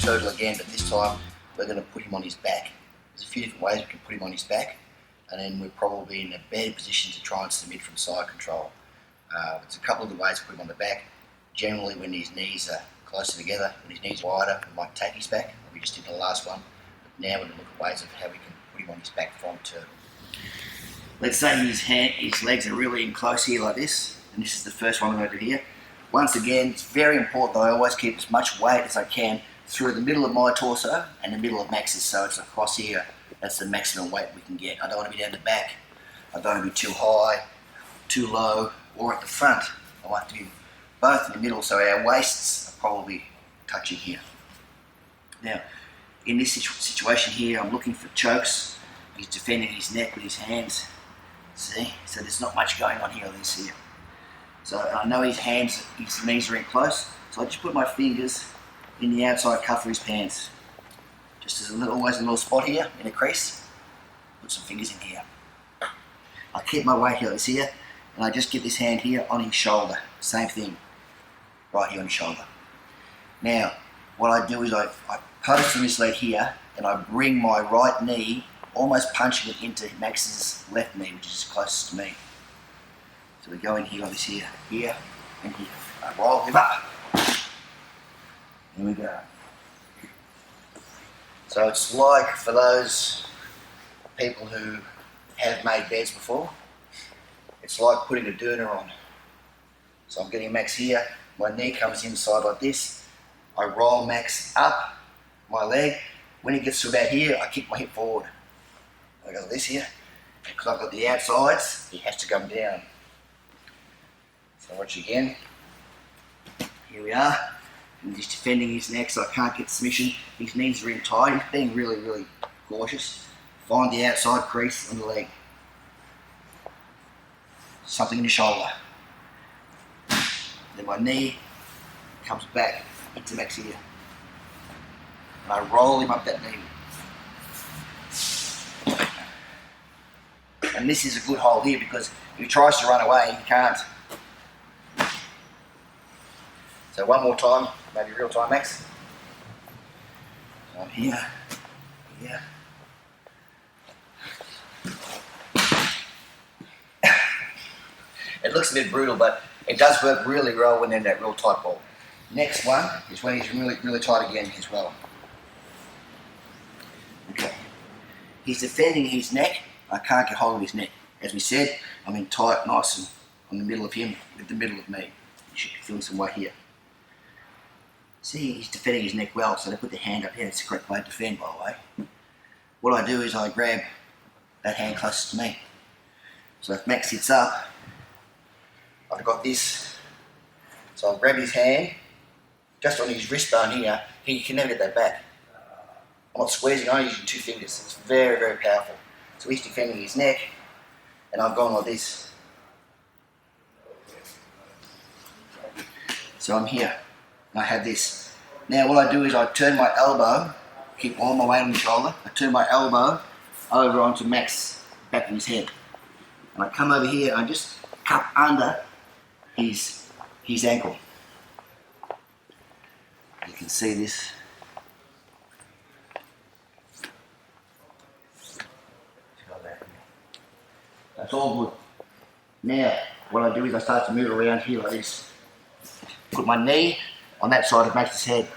turtle again, but this time we're going to put him on his back. There's a few different ways we can put him on his back, and then we're probably in a better position to try and submit from side control. There's a couple of the ways to put him on the back. Generally when his knees are closer together, when his knees are wider, we might take his back, like we just did in the last one. But now we're going to look at ways of how we can put him on his back from turtle. Let's say his legs are really in close here like this, and this is the first one we're going to do here. Once again, it's very important that I always keep as much weight as I can through the middle of my torso and the middle of Max's, so it's across here. That's the maximum weight we can get. I don't want to be down the back, I don't want to be too high, too low, or at the front. I want to be both in the middle, so our waists are probably touching here. Now, in this situation here, I'm looking for chokes. He's defending his neck with his hands. See? So there's not much going on here, this here. So I know his knees are in close, so I just put my fingers in the outside cuff of his pants. Just as always a little spot here in a crease. Put some fingers in here. I keep my weight here, this here, and I just get this hand here on his shoulder. Same thing, right here on his shoulder. Now, what I do is I post from this leg here, and I bring my right knee, almost punching it into Max's left knee, which is closest to me. So we go in here like this here, here, and here. I roll him up. Here we go. So it's like for those people who have made beds before, it's like putting a doona on. So I'm getting Max here, my knee comes inside like this, I roll Max up my leg. When he gets to about here, I kick my hip forward. I go like this here, because I've got the outsides, he has to come down. So watch again. Here we are. I'm just defending his neck so I can't get submission. His knees are in tight. He's being really, really cautious. Find the outside crease on the leg. Something in the shoulder. Then my knee comes back into Max here. And I roll him up that knee. And this is a good hold here because if he tries to run away, he can't. So one more time, maybe real time, Max. So here, here. It looks a bit brutal, but it does work really well when they're in that real tight ball. Next one is when he's really, really tight again as well. Okay. He's defending his neck. I can't get hold of his neck. As we said, I'm in tight, nice and on the middle of him, with the middle of me. You should be feeling some weight here. See, he's defending his neck well, so they put their hand up here. It's the correct way to defend, by the way. What I do is I grab that hand closest to me. So if Max sits up, I've got this. So I'll grab his hand, just on his wrist bone here, he can never get that back. I'm not squeezing, I'm using two fingers. It's very, very powerful. So he's defending his neck, and I've gone like this. So I'm here, and I have this. Now what I do is I turn my elbow, keep all my weight on the shoulder, I turn my elbow over onto Max's back of his head. And I come over here and I just cup under his ankle. You can see this. That's all good. Now, what I do is I start to move around here like this. Put my knee on that side of Max's head.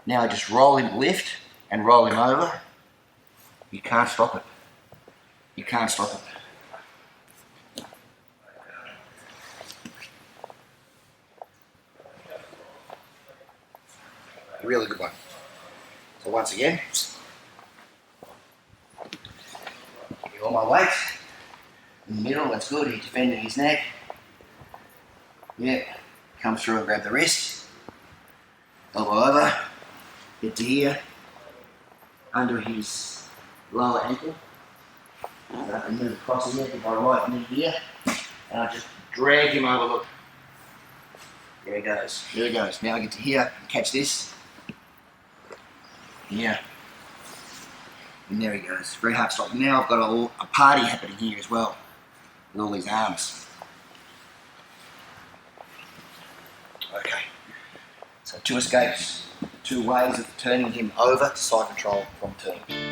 Now I just roll him, lift, and roll him over. You can't stop it. You can't stop it. Really good one. So once again, give you all my weight. In the middle, that's good. He's defending his neck. Yeah, come through and grab the wrist. Elbow over. Get to here. Under his lower ankle. And I can move across here with my right knee here. And I just drag him over, look. There he goes. There he goes. Now I get to here, catch this. Here. And there he goes. Very hard to stop. Now I've got a party happening here as well. With all these arms. Okay. So 2 escapes, 2 ways of turning him over to side control from turning.